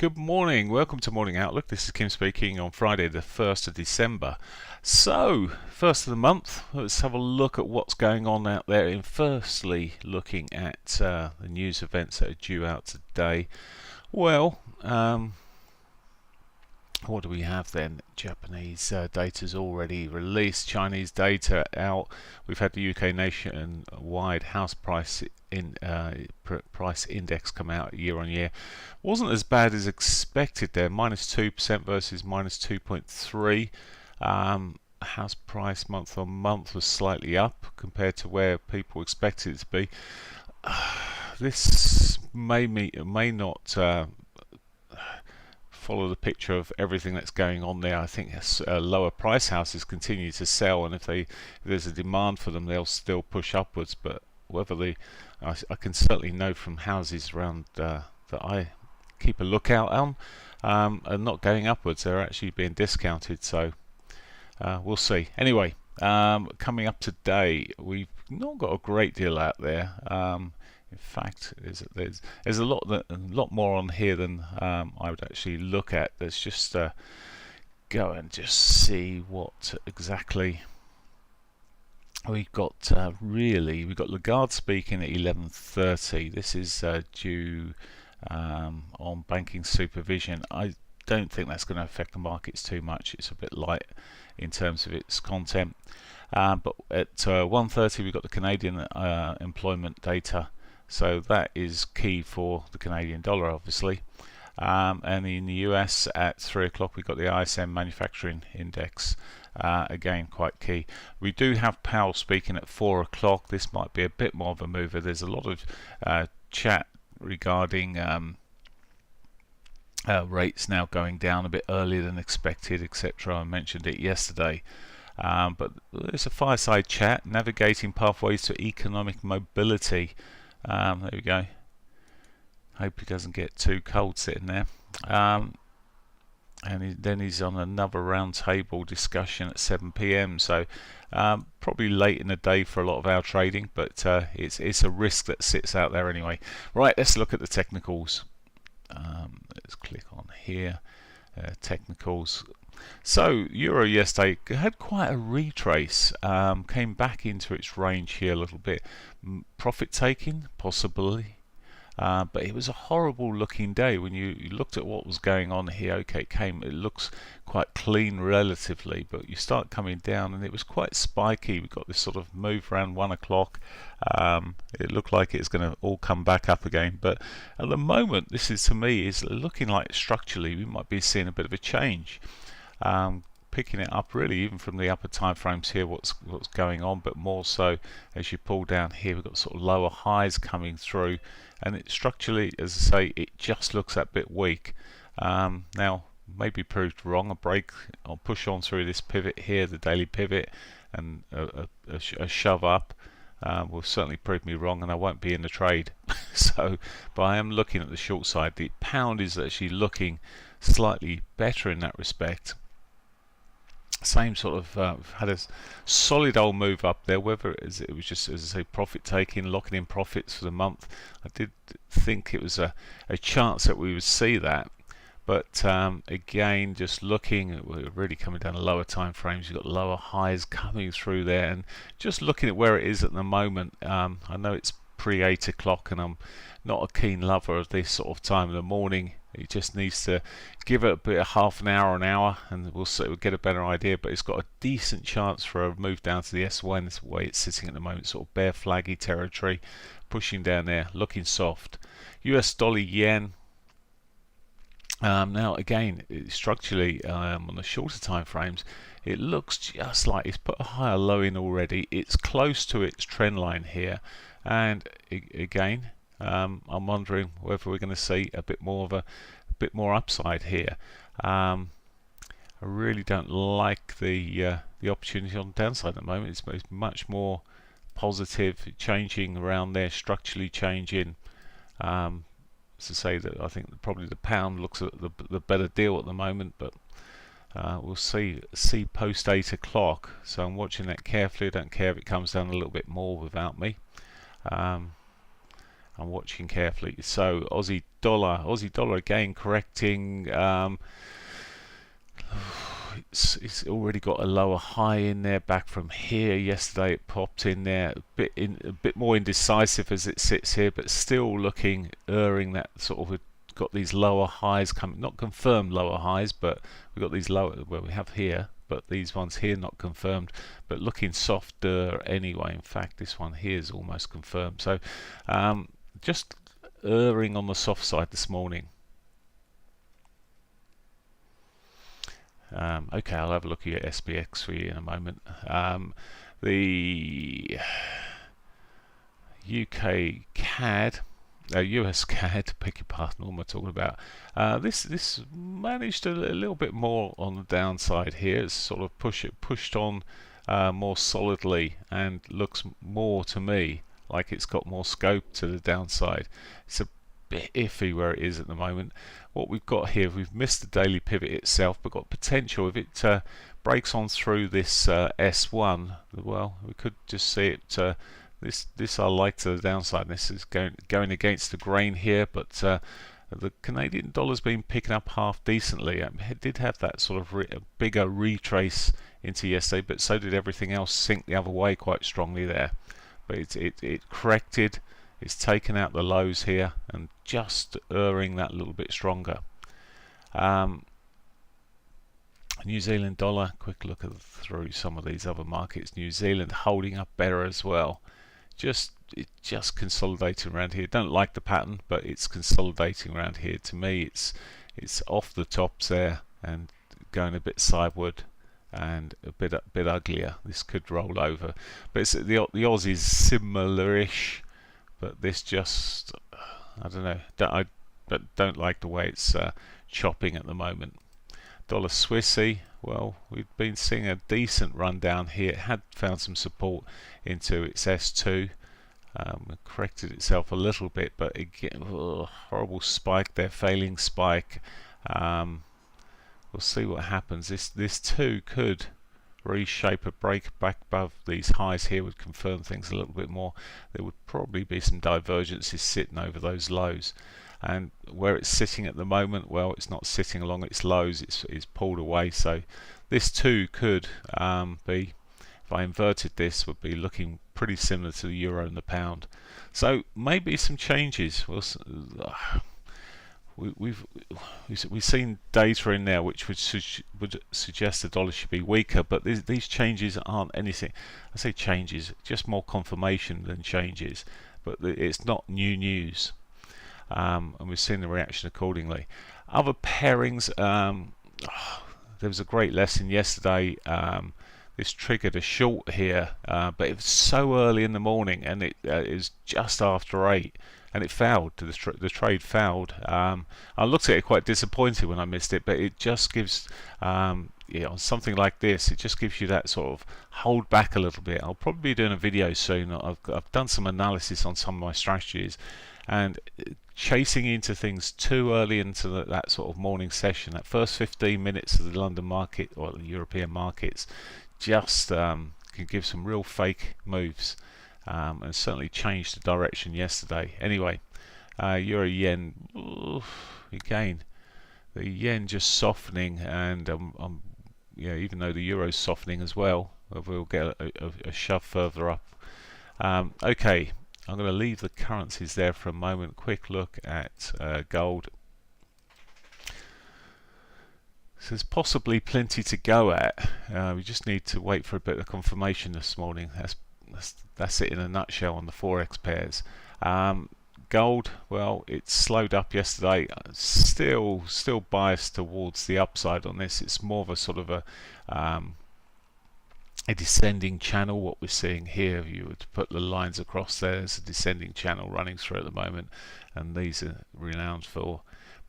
Good morning, welcome to Morning Outlook. This is Kim speaking on Friday the 1st of December. So, first of the month, let's have a look at what's going on out there. And firstly, looking at the news events that are due out today. Well, what do we have then? Japanese data's already released, Chinese data out. We've had the UK nationwide house price price index come out year on year. Wasn't as bad as expected there, -2% versus -2.3. House price month on month was slightly up compared to where people expected it to be. This may not follow the picture of everything that's going on there. I think lower price houses continue to sell, and if there's a demand for them, they'll still push upwards. But whether I can certainly know from houses around that I keep a lookout on, are not going upwards. They're actually being discounted. So we'll see. Anyway, coming up today, we've not got a great deal out there. In fact, there's a lot more on here than I would actually look at. Let's just go and just see what exactly we've got. We've got Lagarde speaking at 11:30. This is due on banking supervision. I don't think that's going to affect the markets too much. It's a bit light in terms of its content. But at 1:30 we've got the Canadian employment data. So that is key for the Canadian dollar, obviously. And in the US at 3 o'clock we've got the ISM manufacturing index. Again, quite key. We do have Powell speaking at 4 o'clock. This might be a bit more of a mover. There's a lot of chat regarding rates now going down a bit earlier than expected, etc. I mentioned it yesterday. But there's a fireside chat, navigating pathways to economic mobility. There we go. Hope he doesn't get too cold sitting there. Then he's on another round table discussion at 7 p.m. So probably late in the day for a lot of our trading, but it's a risk that sits out there anyway. Right, let's look at the technicals. Let's click on here, technicals. So Euro yesterday had quite a retrace, came back into its range here a little bit. Profit taking possibly, but it was a horrible looking day when you looked at what was going on here. Okay, it looks quite clean relatively, but you start coming down and it was quite spiky. We got this sort of move around 1 o'clock. It looked like it's going to all come back up again, but at the moment this is, to me, is looking like structurally we might be seeing a bit of a change. Picking it up really even from the upper time frames here, what's going on, but more so as you pull down here, we've got sort of lower highs coming through, and it structurally, as I say, it just looks that bit weak. Now maybe proved wrong. A break, I'll push on through this pivot here, the daily pivot, and a shove up will certainly prove me wrong, and I won't be in the trade. So, but I am looking at the short side. The pound is actually looking slightly better in that respect. Same sort of had a solid old move up there, whether it was just, as I say, profit taking, locking in profits for the month. I did think it was a chance that we would see that, but again, just looking, we're really coming down to lower time frames. You've got lower highs coming through there, and just looking at where it is at the moment, I know it's pre 8 o'clock and I'm not a keen lover of this sort of time in the morning. It just needs to give it a bit of half an hour, and we'll get a better idea. But it's got a decent chance for a move down to the S1. That's the way it's sitting at the moment, sort of bear flaggy territory, pushing down there, looking soft. US dollar yen. Now again, structurally on the shorter time frames, it looks just like it's put a higher low in already. It's close to its trend line here, and again, I'm wondering whether we're going to see a bit more upside here. I really don't like the opportunity on the downside at the moment. It's much more positive, changing around there, structurally changing. To say that I think probably the pound looks at the better deal at the moment, but we'll see post 8 o'clock. So I'm watching that carefully. I don't care if it comes down a little bit more without me. I'm watching carefully. So Aussie dollar again correcting. It's already got a lower high in there back from here. Yesterday it popped in there a bit more indecisive as it sits here, but still looking erring that sort of got these lower highs coming, not confirmed lower highs, but we've got these lower, well, we have here, but these ones here not confirmed, but looking softer anyway. In fact, this one here is almost confirmed. So just erring on the soft side this morning. Okay, I'll have a look at your SPX for you in a moment. The UK CAD, US CAD, beg your pardon, what am I talking about? This managed a little bit more on the downside here. It's sort of pushed on more solidly, and looks more to me like it's got more scope to the downside. It's a bit iffy where it is at the moment. What we've got here, we've missed the daily pivot itself, but got potential. If it breaks on through this S1, well, we could just see it. This I like to the downside. This is going against the grain here, but the Canadian dollar's been picking up half decently. It did have that sort of bigger retrace into yesterday, but so did everything else sink the other way quite strongly there. But it corrected. It's taken out the lows here and just erring that little bit stronger. New Zealand dollar, quick look through some of these other markets. New Zealand holding up better as well. It's just consolidating around here. Don't like the pattern, but it's consolidating around here. To me, it's off the tops there and going a bit sideward and a bit uglier. This could roll over, but it's, the Aussie's similar-ish, but this just, I don't know. I don't like the way it's chopping at the moment. Dollar Swissy, well, we've been seeing a decent run down here. It had found some support into its S2. Corrected itself a little bit, but again, horrible spike there, failing spike. We'll see what happens. This too could reshape a break back above these highs here, would confirm things a little bit more. There would probably be some divergences sitting over those lows, and where it's sitting at the moment, well, it's not sitting along its lows, it's pulled away. So this too could be, if I inverted this, would be looking pretty similar to the euro and the pound. So maybe some changes. We've seen data in there which would suggest the dollar should be weaker, but these changes aren't anything. I say changes, just more confirmation than changes, but it's not new news, and we've seen the reaction accordingly. Other pairings, there was a great lesson yesterday. This triggered a short here, but it was so early in the morning, and it is just after 8. And it fouled. The trade fouled. I looked at it quite disappointed when I missed it, but it just gives, on something like this, it just gives you that sort of hold back a little bit. I'll probably be doing a video soon. I've done some analysis on some of my strategies, and chasing into things too early into that sort of morning session, that first 15 minutes of the London market or the European markets, just can give some real fake moves. And certainly changed the direction yesterday. Anyway, euro yen, again, the yen just softening, and even though the euro's softening as well, we'll get a shove further up. Okay, I'm going to leave the currencies there for a moment. Quick look at gold. So there's possibly plenty to go at. We just need to wait for a bit of confirmation this morning. That's it in a nutshell on the Forex pairs. Gold, well, it slowed up yesterday. Still biased towards the upside on this. It's more of a sort of a descending channel. What we're seeing here, if you were to put the lines across there, there's a descending channel running through at the moment, and these are renowned for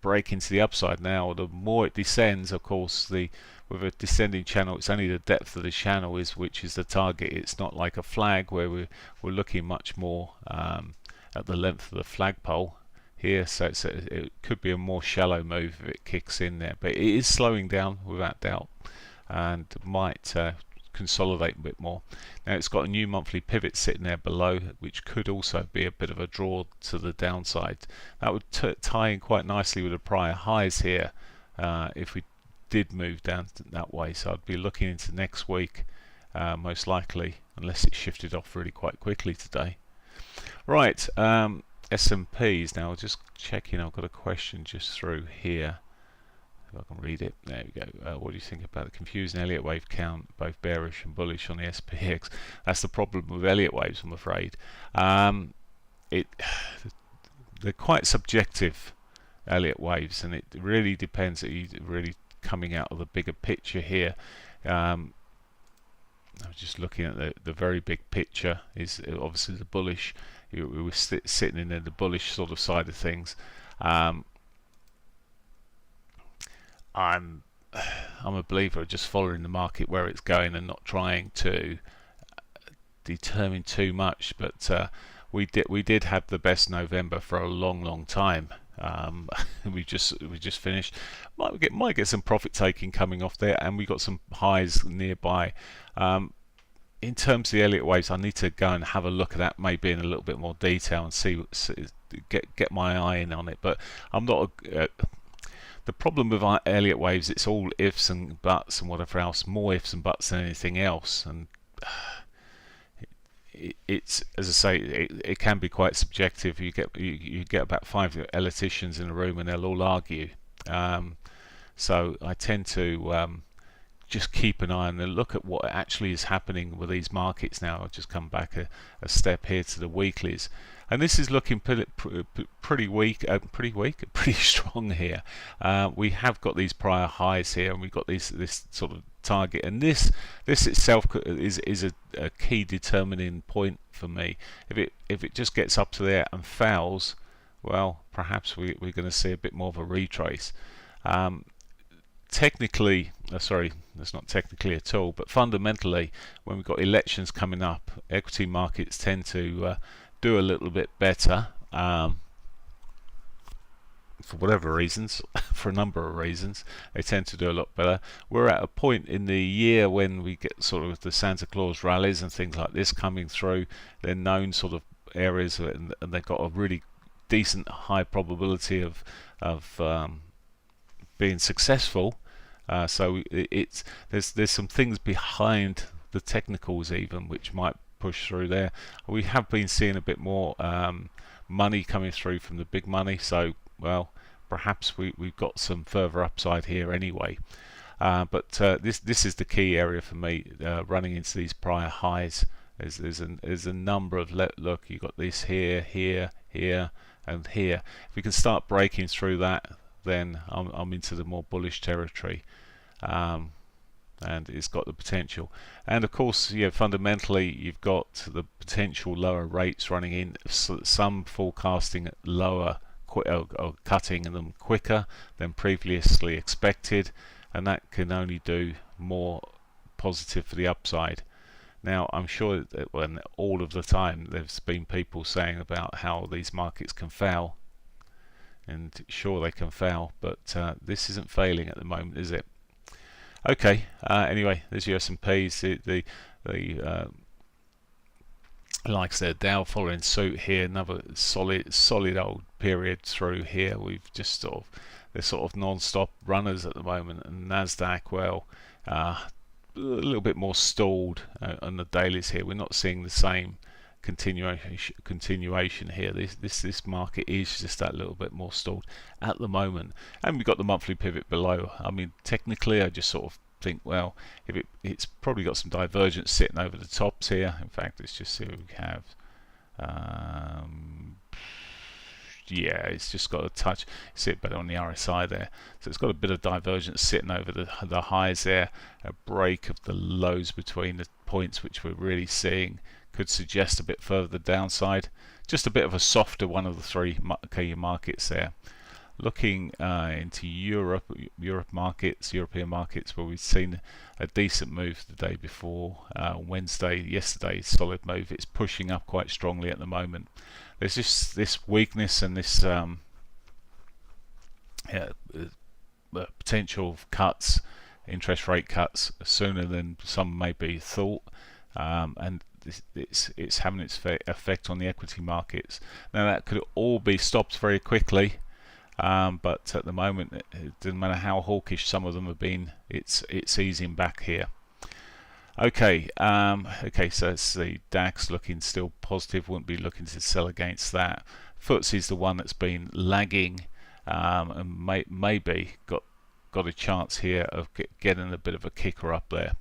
breaking to the upside. Now, the more it descends, of course, with a descending channel, it's only the depth of the channel which is the target. It's not like a flag where we're looking much more at the length of the flagpole here. So it could be a more shallow move if it kicks in there, but it is slowing down without doubt, and might consolidate a bit more. Now it's got a new monthly pivot sitting there below, which could also be a bit of a draw to the downside. That would tie in quite nicely with the prior highs here if we did move down that way. So I'd be looking into next week most likely, unless it shifted off really quite quickly today. Right, S&Ps. Now just checking, I've got a question just through here. If I can read it. There we go. What do you think about the confusing Elliott wave count, both bearish and bullish on the SPX? That's the problem with Elliott waves, I'm afraid. They're quite subjective, Elliott waves, and it really depends. You're really coming out of the bigger picture here. I'm just looking at the very big picture. Is obviously the bullish. We were sitting in the bullish sort of side of things. I'm a believer of just following the market where it's going and not trying to determine too much. But we did have the best November for a long time. we just finished. Might get some profit taking coming off there, and we got some highs nearby. In terms of the Elliott waves, I need to go and have a look at that maybe in a little bit more detail and get my eye in on it. But I'm not the problem with Elliott waves, it's all ifs and buts and whatever else, more ifs and buts than anything else, and it's, as I say, it can be quite subjective. You get about 5 eliticians in a room and they'll all argue. So I tend to just keep an eye on and look at what actually is happening with these markets now. I'll just come back a step here to the weeklies, and this is looking pretty weak, pretty strong here. We have got these prior highs here, and we've got this sort of target, and this itself is a key determining point for me. If it just gets up to there and fails, well, perhaps we're going to see a bit more of a retrace. Technically, sorry, that's not technically at all, but fundamentally, when we've got elections coming up, equity markets tend to do a little bit better for whatever reasons. For a number of reasons, they tend to do a lot better. We're at a point in the year when we get sort of the Santa Claus rallies and things like this coming through. They're known sort of areas, and they've got a really decent high probability of being successful. So there's some things behind the technicals even which might push through there. We have been seeing a bit more money coming through from the big money, so well, perhaps we've got some further upside here anyway. But this is the key area for me, running into these prior highs. There's a number of look. You've got this here, and here. If we can start breaking through that, then I'm into the more bullish territory, and it's got the potential. And of course, fundamentally, you've got the potential lower rates running in. Some forecasting lower or cutting them quicker than previously expected, and that can only do more positive for the upside. Now, I'm sure that when all of the time there's been people saying about how these markets can fail, and sure they can fail, but this isn't failing at the moment, is it? Okay. Anyway, there's your S&Ps. The like I said, Dow following suit here. Another solid old period through here. We've just they're sort of non-stop runners at the moment, and Nasdaq, well, a little bit more stalled on the dailies here. We're not seeing the same continuation here. This market is just that little bit more stalled at the moment, and we've got the monthly pivot below. I mean, technically, I just sort of think, well, if it's probably got some divergence sitting over the tops here. In fact, let's just see what we have. Yeah, it's just got a touch. See it better on the RSI there. So it's got a bit of divergence sitting over the highs there. A break of the lows between the points, which we're really seeing, could suggest a bit further the downside. Just a bit of a softer one of the three key markets there. Looking into European markets, where we've seen a decent move the day before, yesterday, solid move. It's pushing up quite strongly at the moment. There's just this weakness and this potential of cuts interest rate cuts sooner than some maybe thought, and it's having its effect on the equity markets. Now that could all be stopped very quickly, but at the moment it doesn't matter how hawkish some of them have been, it's easing back here. Okay, so it's the DAX looking still positive, wouldn't be looking to sell against that. FTSE's the one that's been lagging, and maybe got a chance here of getting a bit of a kicker up there.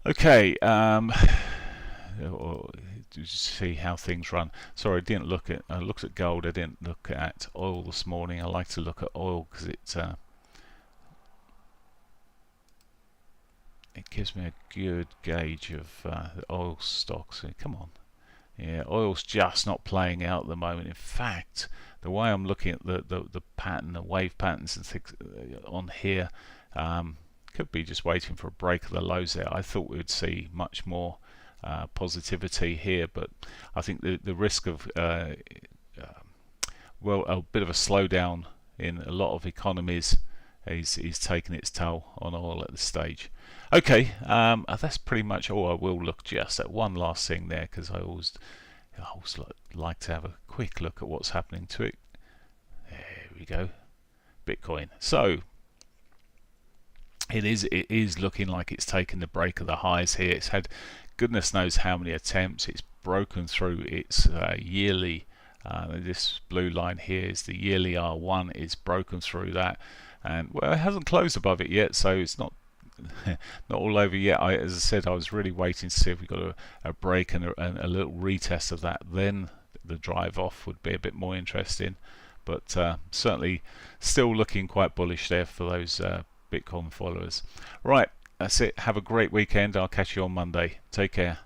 Okay, just see how things run. Sorry, I didn't look at. I looked at gold. I didn't look at oil this morning. I like to look at oil because it gives me a good gauge of the oil stocks. Come on, yeah, oil's just not playing out at the moment. In fact, the way I'm looking at the pattern, the wave patterns and things on here, could be just waiting for a break of the lows there. I thought we would see much more positivity here, but I think the risk of well, a bit of a slowdown in a lot of economies is taking its toll on oil at this stage. Okay, that's pretty much all. I will look just at one last thing there, because I always like to have a quick look at what's happening to it. There we go, Bitcoin. So it is looking like it's taken the break of the highs here. It's had goodness knows how many attempts. It's broken through its yearly. This blue line here is the yearly R1. It's broken through that, and well, it hasn't closed above it yet, so it's not not all over yet. As I said, I was really waiting to see if we got a break and a little retest of that. Then the drive off would be a bit more interesting, but certainly still looking quite bullish there for those Bitcoin followers. Right, that's it. Have a great weekend. I'll catch you on Monday. Take care.